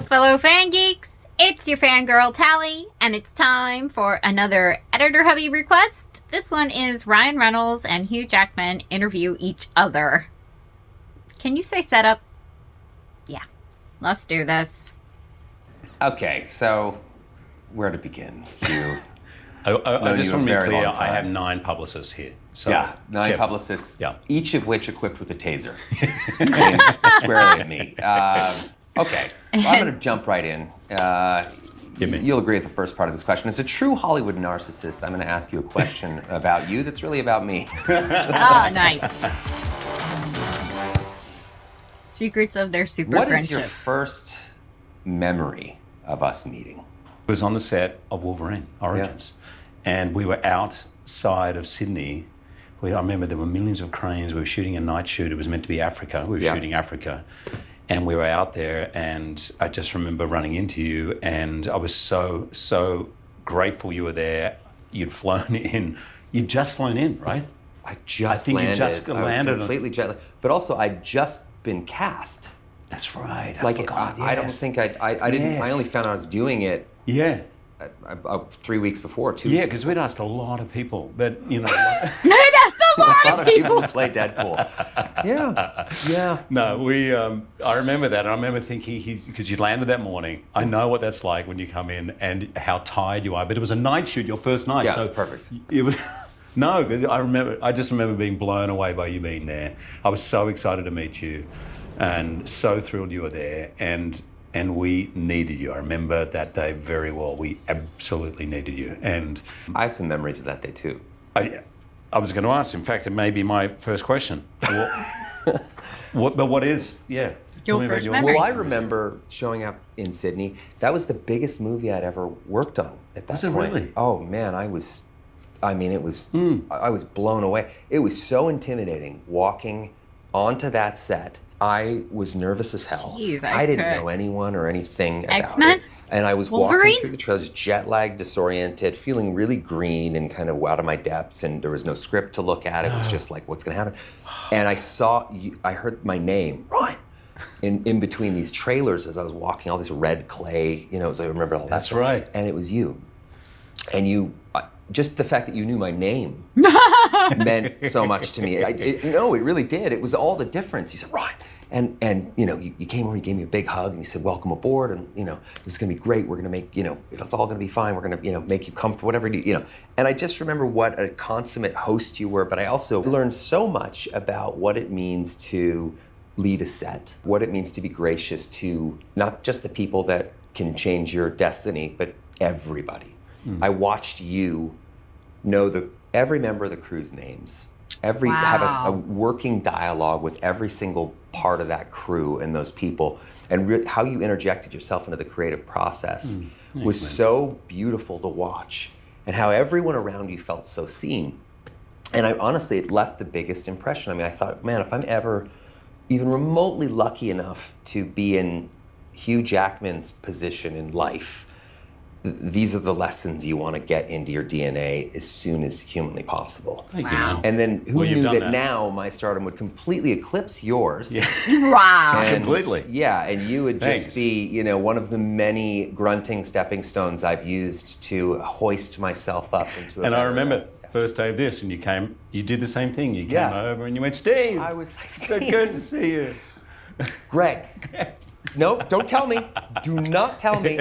fellow fan geeks. It's your fangirl Tally, and it's time for another Editor Hubby request. This one is Ryan Reynolds and Hugh Jackman interview each other. Can you say setup? Yeah, let's do this. Okay, so where to begin, Hugh? I just want to be clear, I have 9 publicists here. So yeah, 9 publicists, yeah. Each of which equipped with a taser, aimed squarely at me. Okay, well, I'm going to jump right in. You'll agree with the first part of this question. As a true Hollywood narcissist, I'm going to ask you a question about you that's really about me. Oh, nice. Secrets of their super What friendship. is your first memory of us meeting? It was on the set of Wolverine, Origins. And we were outside of Sydney. I remember there were millions of cranes. We were shooting a night shoot. It was meant to be Africa. We were shooting Africa. And we were out there, and I just remember running into you, and I was so grateful you were there. You'd flown in. You'd just flown in, right? I think landed. you just landed. I was completely jet lagged. But also, I'd just been cast. That's right. I don't think I didn't. Yes. I only found out I was doing it. Yeah. 3 weeks before, 2 Yeah, because we'd asked a lot of people, but you know. They'd asked a lot of people to play Deadpool. Yeah. No, I remember that. And I remember thinking, because you landed that morning, I know what that's like when you come in and how tired you are. But it was a night shoot, your first night. Yeah, so it's perfect. It was. No, I just remember being blown away by you being there. I was so excited to meet you, and so thrilled you were there, and we needed you. I remember that day very well. We absolutely needed you. And I have some memories of that day too. I was going to ask, in fact, it may be my first question. What is, Your first memory? Well, I remember showing up in Sydney. That was the biggest movie I'd ever worked on at that point. Was it really? Oh man, I was blown away. It was so intimidating walking onto that set. I was nervous as hell. Jeez, I didn't know anyone or anything about X-Men? it. And I was Wolverine? walking through the trailers, jet-lagged, disoriented, feeling really green and kind of out of my depth, and there was no script to look at. It was just like, what's gonna happen? And I heard my name, Ryan, in between these trailers as I was walking, all this red clay, as I remember all that. That's stuff. right. And it was you. And you, just the fact that you knew my name meant so much to me. It really did. It was all the difference. You said, Ryan. And you came over, you gave me a big hug, and you said, welcome aboard, and this is gonna be great. We're gonna make, it's all gonna be fine. We're gonna, make you comfortable, whatever you need, And I just remember what a consummate host you were, but I also learned so much about what it means to lead a set, what it means to be gracious to not just the people that can change your destiny, but everybody. I watched you know every member of the crew's names, have a working dialogue with every single part of that crew and those people, and how you interjected yourself into the creative process was so beautiful to watch, and how everyone around you felt so seen. And it left the biggest impression. I mean, I thought, man, if I'm ever even remotely lucky enough to be in Hugh Jackman's position in life, these are the lessons you want to get into your DNA as soon as humanly possible. Wow. And then who knew that now my stardom would completely eclipse yours? Yeah. Wow. Completely. Yeah, and you would just be, one of the many grunting stepping stones I've used to hoist myself up into a And I remember first day of this, and you did the same thing. You came over and you went, Steve. I was like, so good to see you. Greg. No, don't tell me. Do not tell me.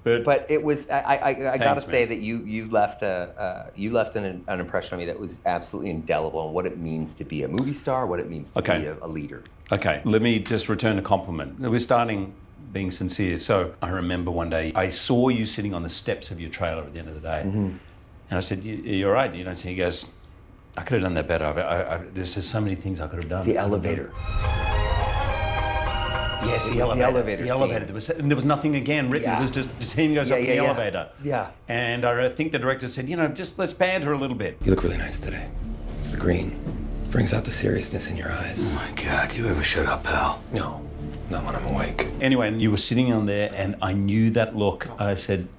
But it was. I gotta say that you left an impression on me that was absolutely indelible on what it means to be a movie star, what it means to be a leader. Okay, let me just return a compliment. We're starting being sincere. So I remember one day I saw you sitting on the steps of your trailer at the end of the day, and I said, "You're right." So he goes, "I could have done that better. There's just so many things I could have done." The elevator. Yes, the elevator. The elevator. There was nothing again written. It was just the team goes up in the elevator. Yeah. And I think the director said, just let's banter a little bit. You look really nice today. It's the green. It brings out the seriousness in your eyes. Oh my God, you ever shut up, pal? No, not when I'm awake. Anyway, and you were sitting on there, and I knew that look. I said,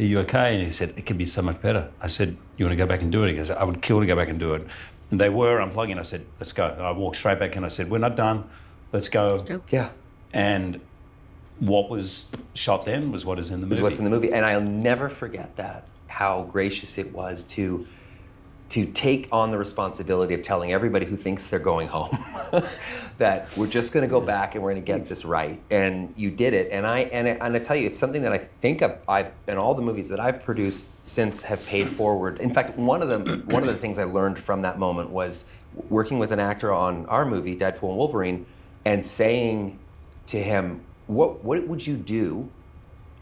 "Are you okay?" And he said, "It could be so much better." I said, "You want to go back and do it?" He goes, "I would kill to go back and do it." And they were unplugging. I said, "Let's go." And I walked straight back, and I said, "We're not done. Let's go." Yeah. And what was shot then was what is in the movie. Is what's in the movie. And I'll never forget that, how gracious it was to take on the responsibility of telling everybody who thinks they're going home that we're just going to go back and we're going to get this right. And you did it. And I tell you, it's something that I think I've in all the movies that I've produced since have paid forward. In fact, one of the things I learned from that moment was working with an actor on our movie, Deadpool and Wolverine, and saying to him, what would you do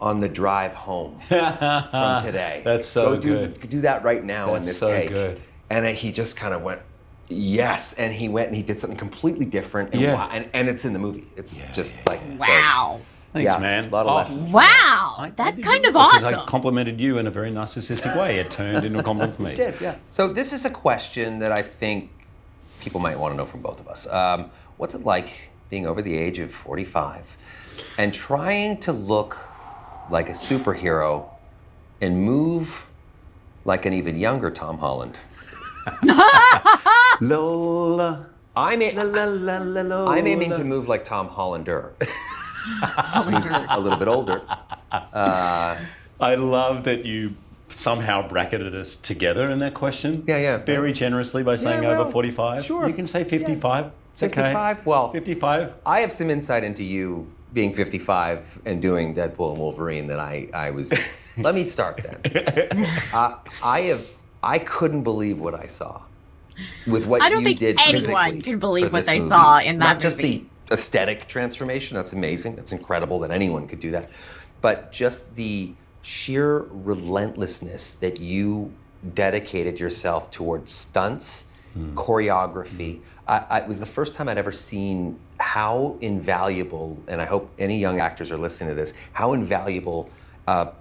on the drive home from today? That's so good. Do that right now in this so take. Good. And he just kind of went, yes. And he went and he did something completely different. And wow, and it's in the movie. It's just like, wow. So, Thanks, man. A lot of lessons. Wow. That's kind of because awesome. I complimented you in a very narcissistic way. It turned into a compliment for me. It did, yeah. So this is a question that I think people might want to know from both of us. What's it like being over the age of 45 and trying to look like a superhero and move like an even younger Tom Holland? Lola. I'm aiming to move like Tom Hollander. Who's a little bit older. I love that you somehow bracketed us together in that question. Yeah. Very generously by saying over 45. Sure. You can say 55. Yeah. It's 55? okay. Well, 55. I have some insight into you being 55 and doing Deadpool and Wolverine that I was. Let me start then. I couldn't believe what I saw with what I don't you think did anyone physically can believe for what this they movie. saw in that Not just movie. the aesthetic transformation, that's amazing, that's incredible that anyone could do that, but just the sheer relentlessness that you dedicated yourself towards stunts, choreography. It was the first time I'd ever seen how invaluable, and I hope any young actors are listening to this, how invaluable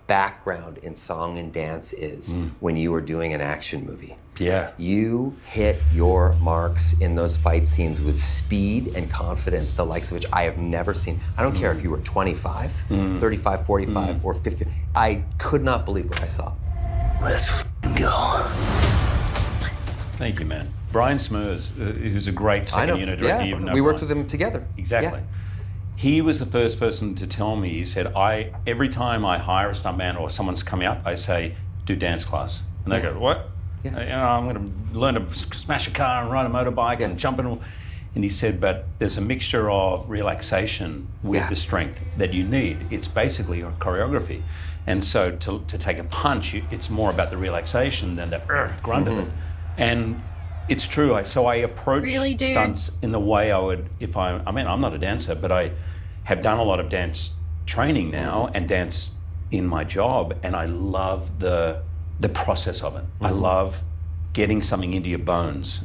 background in song and dance is when you are doing an action movie. Yeah. You hit your marks in those fight scenes with speed and confidence, the likes of which I have never seen. I don't care if you were 25, 35, 45, or 50. I could not believe what I saw. Let's go. Thank you, man. Brian Smurs, who's a great second unit director. You've known we worked Brian. with him together. Exactly. Yeah. He was the first person to tell me, he said, every time I hire a stuntman or someone's coming up, I say, do dance class. And they go, what? Yeah. You know, I'm going to learn to smash a car and ride a motorbike and jump in. And he said, but there's a mixture of relaxation with the strength that you need. It's basically your choreography. And so to take a punch, it's more about the relaxation than the grunt of it. And it's true. So I approach stunts in the way I would if I'm not a dancer, but I have done a lot of dance training now and dance in my job, and I love the process of it. I love getting something into your bones,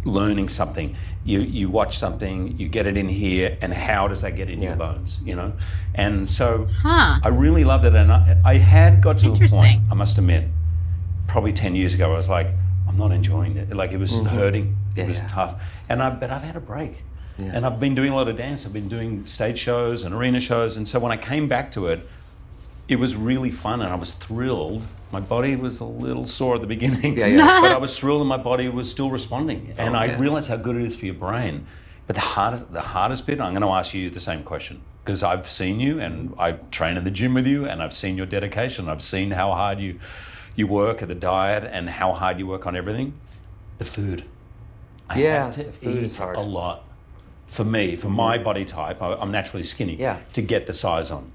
learning something. You watch something, you get it in here, and how does that get into your bones, you know? And so I really loved it, and I had got to a point, I must admit, probably 10 years ago, I was like, I'm not enjoying it. Like, it was hurting, it was tough. But I've had a break. Yeah. And I've been doing a lot of dance. I've been doing stage shows and arena shows. And so when I came back to it, it was really fun and I was thrilled. My body was a little sore at the beginning, but I was thrilled and my body was still responding. And I realized how good it is for your brain. But the hardest bit, I'm going to ask you the same question, because I've seen you and I train in the gym with you and I've seen your dedication. I've seen how hard you work at the diet and how hard you work on everything. The food. I have to eat a lot. For me, for my body type, I'm naturally skinny. To get the size on,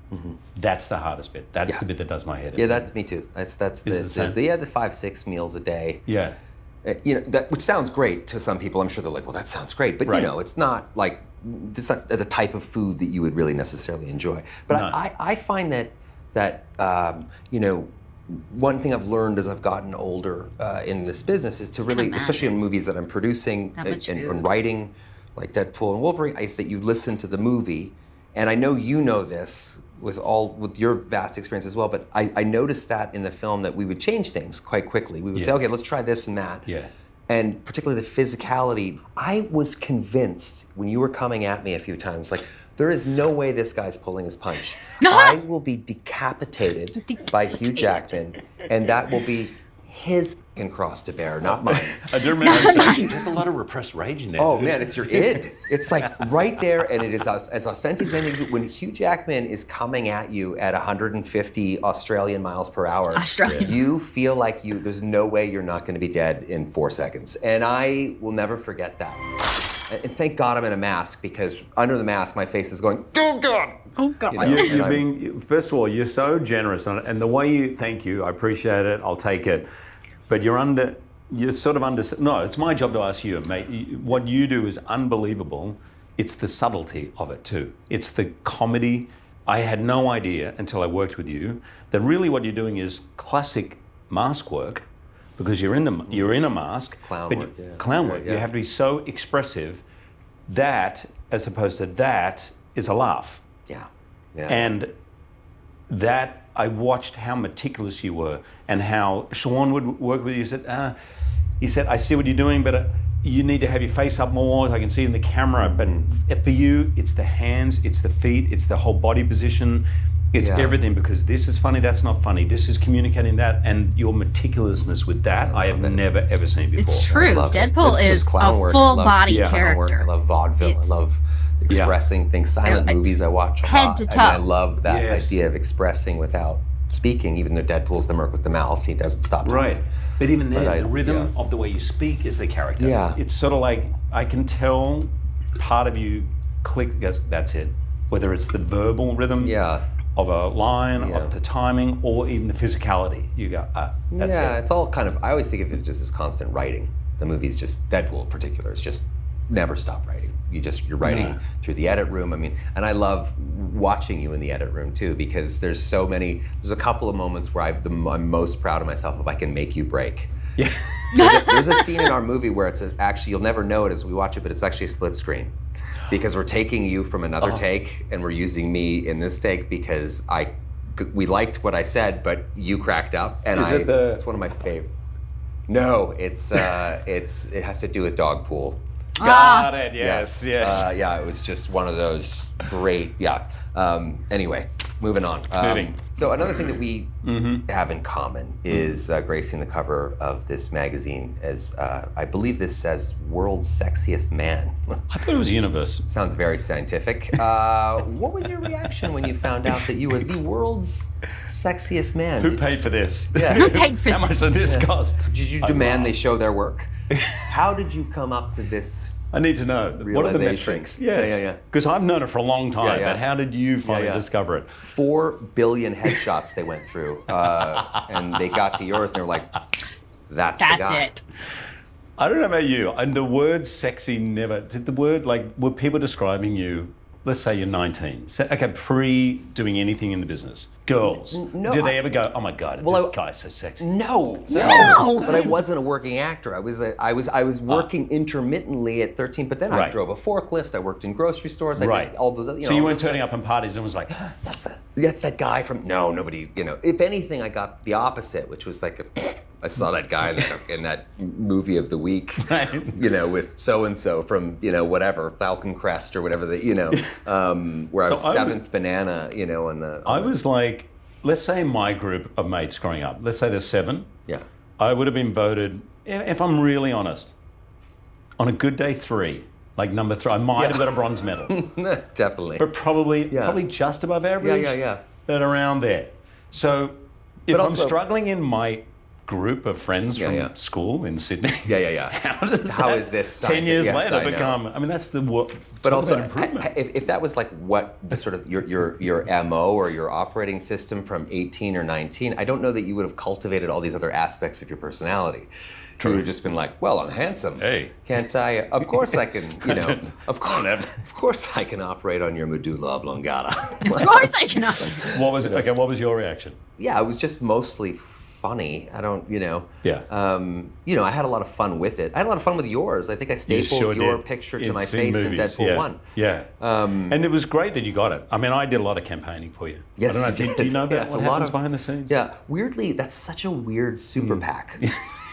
that's the hardest bit. That's the bit that does my head in. Yeah, that's me too. That's the 5-6 meals a day. Yeah. You know, which sounds great to some people. I'm sure they're like, well, that sounds great, but you know, it's not like it's not the type of food that you would really necessarily enjoy. But I find that you know, one thing I've learned as I've gotten older in this business is to really, especially in movies that I'm producing and writing, like Deadpool and Wolverine, is that you listen to the movie, and I know you know this with your vast experience as well, but I noticed that in the film that we would change things quite quickly. We would say, okay, let's try this and that. Yeah. And particularly the physicality. I was convinced when you were coming at me a few times, like, there is no way this guy's pulling his punch. I will be decapitated by Hugh Jackman, and that will be his fucking cross to bear, not mine. I do remember saying, there's a lot of repressed rage in there. Oh man, it's your id. It's like right there, and it is as authentic as anything. When Hugh Jackman is coming at you at 150 Australian miles per hour, you feel like there's no way you're not going to be dead in 4 seconds. And I will never forget that. And thank God I'm in a mask, because under the mask, my face is going, oh God. Oh God. You're being, first of all, you're so generous, and the way you, thank you, I appreciate it, I'll take it. But you're sort of under, no, it's my job to ask you, mate, what you do is unbelievable. It's the subtlety of it too. It's the comedy. I had no idea until I worked with you that really what you're doing is classic mask work, because you're in a mask. Clown work, yeah. Clown work. Yeah. You have to be so expressive. That, as opposed to that, is a laugh. Yeah. Yeah. And that, I watched how meticulous you were, and how Sean would work with you. He said, I see what you're doing, but you need to have your face up more. I can see in the camera. But for you, it's the hands, it's the feet, it's the whole body position. It's everything, because this is funny, that's not funny. This is communicating that, and your meticulousness with that, I have never, ever seen before. It's true. Deadpool is a work. full body character. I love vaudeville. I love expressing things. Silent movies I watch a head lot. to toe. I love that idea of expressing without speaking, even though Deadpool's the merc with the mouth. He doesn't stop talking. Right. But even then, the rhythm of the way you speak is the character. Yeah. It's sort of like, I can tell part of you click, that's it. Whether it's the verbal rhythm of a line, up to timing, or even the physicality. You go, that's it. It's all kind of, I always think of it just as constant writing. The movie's just, Deadpool in particular, is just never stop writing. You're writing through the edit room. I mean, and I love watching you in the edit room too, because there's a couple of moments where I'm most proud of myself if I can make you break. Yeah. There's a scene in our movie where it's actually, you'll never know it as we watch it, but it's actually a split screen. Because we're taking you from another take, and we're using me in this take because we liked what I said, but you cracked up, and it's one of my favorite. No, it has to do with dog pool. Got it. Yes. It was just one of those great. Anyway, moving on. So another thing that we have in common is gracing the cover of this magazine as I believe this says "World's Sexiest Man." I thought it was Universe. Sounds very scientific. What was your reaction when you found out that you were the world's sexiest man? Who paid for this? Yeah. Who paid for How much did this cost? Did you demand they show their work? How did you come up to this? I need to know. What are the metrics? Yes. Yeah. Because I've known it for a long time, Yeah. but how did you finally discover it? 4 billion headshots they went through, and they got to yours, and they were like, that's the guy. It. I don't know about you, and the word sexy never, did the word, like, were people describing you, let's say you're 19, pre-doing anything in the business, girls, No, do they ever go, oh my God, this guy's so sexy? No. But I wasn't a working actor. I was working intermittently at 13, but then I drove a forklift. I worked in grocery stores. I did all those. So you weren't turning up in parties and was like, that's that guy from. No, nobody. If anything, I got the opposite, which was like I saw that guy in that movie of the week, with so and so from whatever Falcon Crest or whatever where I was seventh banana, I was like, let's say my group of mates growing up, let's say there's 7. Yeah. I would have been voted, if I'm really honest, on a good day 3, like number 3. I might have got a bronze medal. Definitely. But probably just above average. Yeah. But around there. So if I'm struggling in my group of friends from school in Sydney. How is this 10 years later become? I mean, that's the work. But also, improvement. If that was like what the sort of your MO or your operating system from 18 or 19, I don't know that you would have cultivated all these other aspects of your personality. You would have just been like, well, I'm handsome. Hey, can't I? Of course I can. Of course I can operate on your medulla oblongata. Of course I can. What was it? Okay, what was your reaction? Yeah, it was just mostly funny. I don't, I had a lot of fun with it. I had a lot of fun with yours. I think I stapled your picture to my face in Deadpool 1. Yeah. And it was great that you got it. I mean, I did a lot of campaigning for you. Yes, I don't know, do you know about what happens behind the scenes? Yeah. Weirdly, that's such a weird super PAC.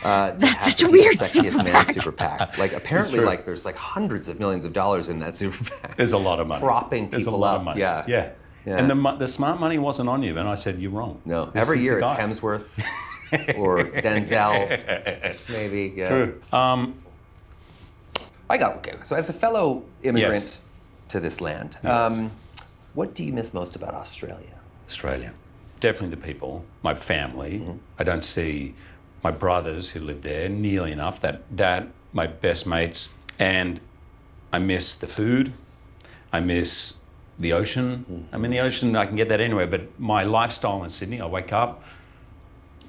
That's such a weird super PAC. Like apparently, there's like hundreds of millions of dollars in that super PAC. There's a lot of money. Propping people There's a lot up. of money. Yeah. And the smart money wasn't on you, and I said, you're wrong. No, every year it's Hemsworth. or Denzel, maybe. Yeah. True. So as a fellow immigrant Yes. to this land, Yes. what do you miss most about Australia? Australia. Definitely the people, my family. I don't see my brothers who live there nearly enough, that my best mates. And I miss the food. I miss the ocean. I mean, the ocean, I can get that anywhere, but my lifestyle in Sydney, I wake up,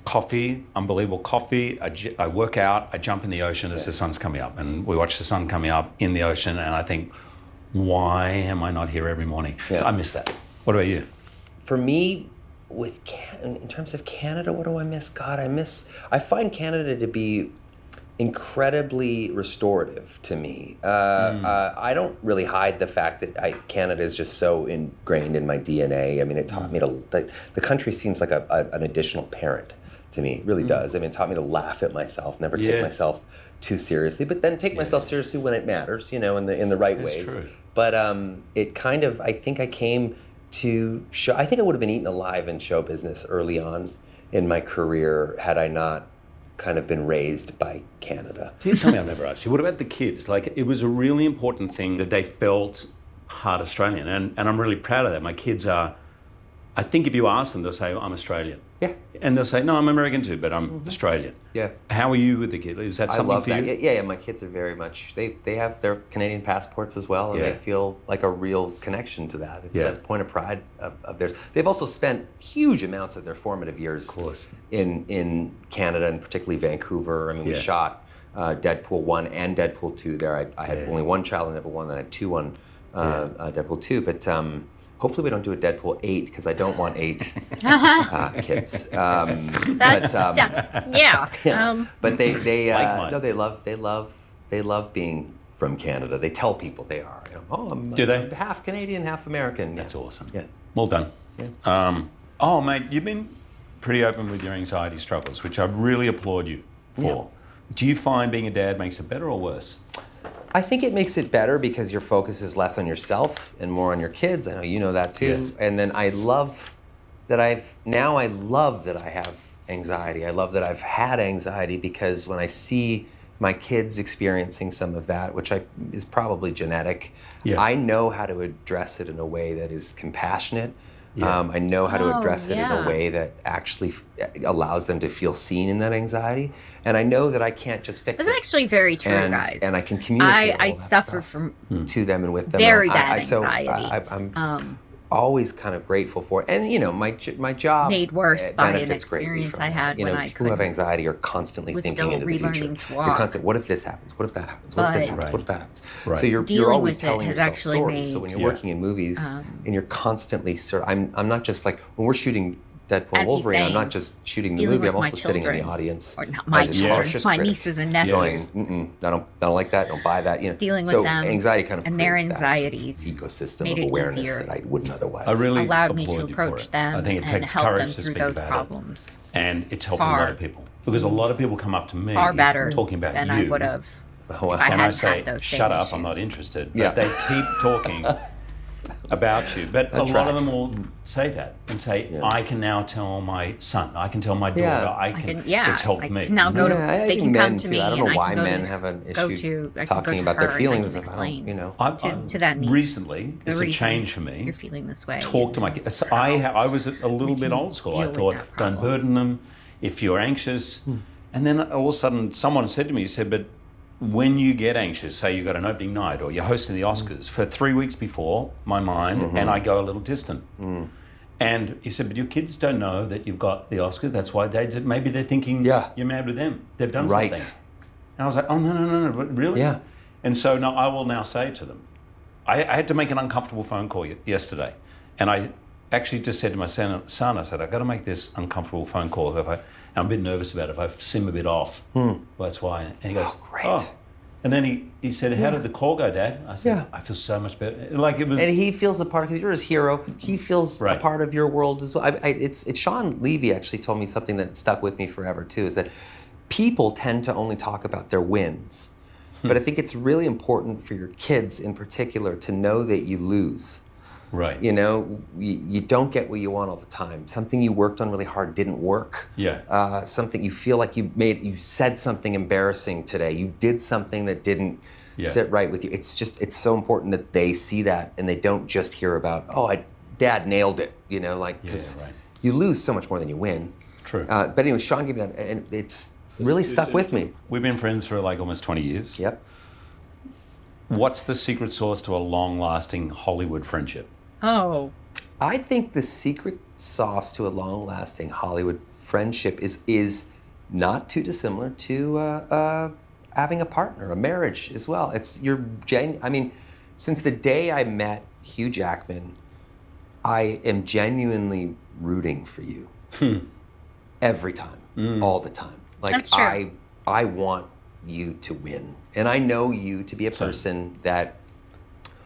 coffee, unbelievable coffee. I work out, I jump in the ocean as the sun's coming up, and we watch the sun coming up in the ocean, and I think, why am I not here every morning? Yeah. I miss that. What about you? For me, in terms of Canada, what do I miss? God, I find Canada to be incredibly restorative to me. I don't really hide the fact that Canada is just so ingrained in my DNA. I mean, it taught me the country seems like an additional parent to me. It really does. I mean, it taught me to laugh at myself, never take myself too seriously, but then take myself seriously when it matters, in the right That's ways. true. But it kind of, I think I came to show, I think I would have been eaten alive in show business early on in my career had I not kind of been raised by Canada. Here's something I've never asked you. What about the kids? Like, it was a really important thing that they felt part Australian, and I'm really proud of that. My kids are, I think if you ask them, they'll say, I'm Australian. Yeah. And they'll say, no, I'm American too, but I'm Australian. Yeah. How are you with the kids? Is that I something love for that. you? Yeah, my kids are very much, they have their Canadian passports as well, and Yeah. they feel like a real connection to that. It's Yeah. a point of pride of theirs. They've also spent huge amounts of their formative years course. in Canada, and particularly Vancouver. I mean, we Yeah. shot Deadpool 1 and Deadpool 2 there. I had only one child in Deadpool 1, then I had two on Deadpool 2, but hopefully we don't do a Deadpool 8, because I don't want 8 kids. That's yeah. But they Like mine. no, they love being from Canada. They tell people they are. I'm Do they? I'm half Canadian, half American. That's awesome. Yeah. Well done. Yeah. Oh, mate, you've been pretty open with your anxiety struggles, which I really applaud you for. Do you find being a dad makes it better or worse? I think it makes it better because your focus is less on yourself and more on your kids. I know you know that too. Yes. And then I love that I have anxiety. I love that I've had anxiety, because when I see my kids experiencing some of that, which is probably genetic, I know how to address it in a way that is compassionate. I know how to address it in a way that actually allows them to feel seen in that anxiety. And I know that I can't just fix That's it. actually very true, and, guys. And I can communicate I all that suffer stuff from to them and with them. very bad So anxiety. I'm always kind of grateful for it. And my job Made worse by an benefits greatly experience from I that. had when I people who have couldn't- anxiety are constantly was thinking still into the future. relearning to You're walk. constantly, what if this happens? What if that happens? What if this But- happens? What if that happens? Right. So you're Dealing always with it telling has yourself actually stories. So made- when you're working in movies and you're constantly I'm not just like, when we're shooting Deadpool and As he's Wolverine, I'm saying, not just shooting the dealing movie, I'm with my also sitting in the children, audience. or not my as a children, harshest my critic, nieces and nephews. going, I don't like that, don't buy that. Dealing with so them anxiety kind of and their creates that anxieties ecosystem made of it awareness easier. that I wouldn't otherwise. I really allowed me to applaud you for approach it. them I think it and takes help courage them to through speak those about problems. it. And it's helping a lot of people. Because a lot of people come up to me Far better talking about than you. I would have Oh, wow. if I And I hadn't say, had those same shut up, issues. I'm not interested. But Yeah. they keep talking about you. But a lot of tracks. them will say that and say, Yeah. I can now tell my son, I can tell my daughter, Yeah. I can, it's helped I me. can now go to. Yeah, I They think can come men, to too. me, I don't and know I why can go men to, have an go issue to. I can go talking to about her their feelings. and I can explain I've to that niece recently, the it's a reason change for me. You're feeling this way. Talk to my kids. I was a little bit old school. I deal with thought, that don't problem. burden them if you're anxious. And then all of a sudden, someone said to me, he said, but when you get anxious, say you've got an opening night or you're hosting the Oscars, for 3 weeks before, my mind, and I go a little distant. And he said, but your kids don't know that you've got the Oscars. That's why maybe they're thinking you're mad with them. They've done Right. something. And I was like, oh, no, but really? Yeah. And so now I will now say to them, I had to make an uncomfortable phone call yesterday. And I actually just said to my son, I said, I've got to make this uncomfortable phone call. I'm a bit nervous about it. If I seem a bit off, well, that's why. And he goes, great. And then he said, how did the call go, Dad? I said, Yeah. I feel so much better. Like it was... And he feels a part, because you're his hero. He feels Right. a part of your world as well. It's Sean Levy actually told me something that stuck with me forever too, is that people tend to only talk about their wins. But I think it's really important for your kids in particular to know that you lose. Right. You know, you don't get what you want all the time. Something you worked on really hard didn't work. Yeah. Something you feel like you said something embarrassing today. You did something that didn't sit right with you. It's so important that they see that and they don't just hear about, Dad nailed it, you know, like, because you lose so much more than you win. True. But anyway, Sean gave me that, and it's really stuck with me. We've been friends for like almost 20 years. Yep. What's the secret sauce to a long-lasting Hollywood friendship? Oh. I think the secret sauce to a long-lasting Hollywood friendship is not too dissimilar to having a partner, a marriage as well. I mean, since the day I met Hugh Jackman, I am genuinely rooting for you. Every time, all the time. Like, that's true. I want you to win. And I know you to be a person that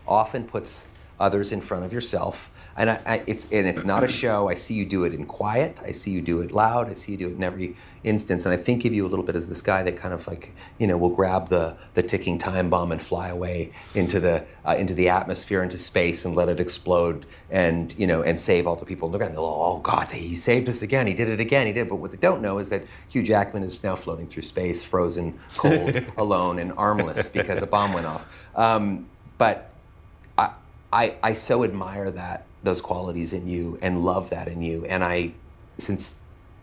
often puts others in front of yourself. And it's not a show. I see you do it in quiet. I see you do it loud. I see you do it in every instance. And I think of you a little bit as this guy that kind of like, you know, will grab the ticking time bomb and fly away into the atmosphere, into space, and let it explode, and, you know, and save all the people. Look at it, oh God, he saved us again. He did it again. He did. But what they don't know is that Hugh Jackman is now floating through space, frozen, cold, alone, and armless because a bomb went off. But I so admire those qualities in you and love that in you. And since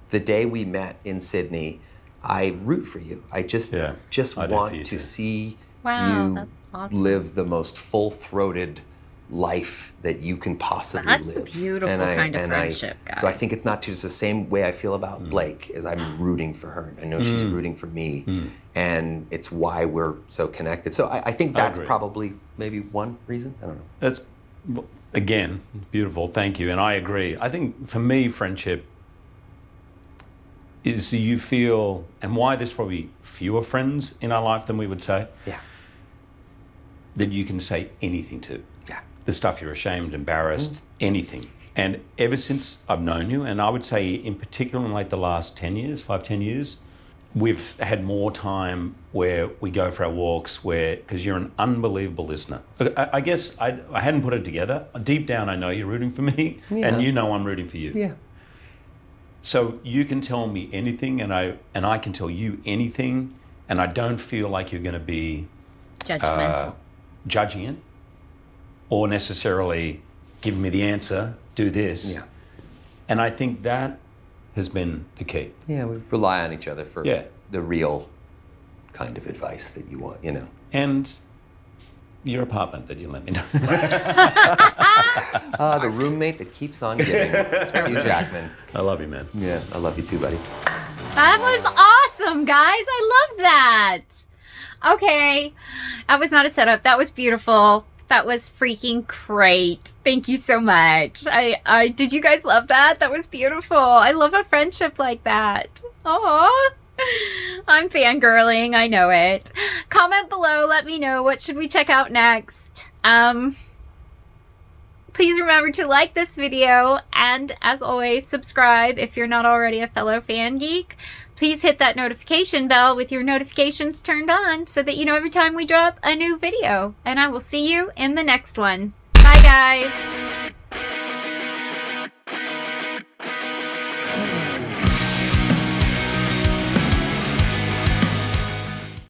the day we met in Sydney, I root for you. I just want to see you that's awesome. live the most full-throated life that you can possibly live. That's a beautiful kind of friendship, guys. So I think it's not just the same way I feel about Blake, as I'm rooting for her. I know she's rooting for me, and it's why we're so connected. So I think that's probably maybe one reason. I don't know. That's, again, beautiful. Thank you. And I agree. I think for me, friendship is you feel, and why there's probably fewer friends in our life than we would say, that you can say anything to. Yeah. The stuff you're ashamed, embarrassed, anything. And ever since I've known you, and I would say in particular in like the last 10 years, 5-10 years, we've had more time where we go for our walks because you're an unbelievable listener. I guess I hadn't put it together. Deep down, I know you're rooting for me, and you know I'm rooting for you. Yeah. So you can tell me anything, and I can tell you anything, and I don't feel like you're going to be judgmental, judging it, or necessarily giving me the answer. Do this. Yeah. And I think that has been the key. Yeah, we rely on each other for the real kind of advice that you want, you know. And your apartment that you let me know. The roommate that keeps on giving. Hugh Jackman. I love you, man. Yeah, I love you too, buddy. That was awesome, guys. I love that. Okay. That was not a setup. That was beautiful. That was freaking great. Thank you so much. I did you guys love that? That was beautiful. I love a friendship like that. Aww. I'm fangirling. I know it. Comment below. Let me know. What should we check out next? Please remember to like this video. And as always, subscribe if you're not already a fellow fan geek. Please hit that notification bell with your notifications turned on so that you know every time we drop a new video. And I will see you in the next one. Bye, guys.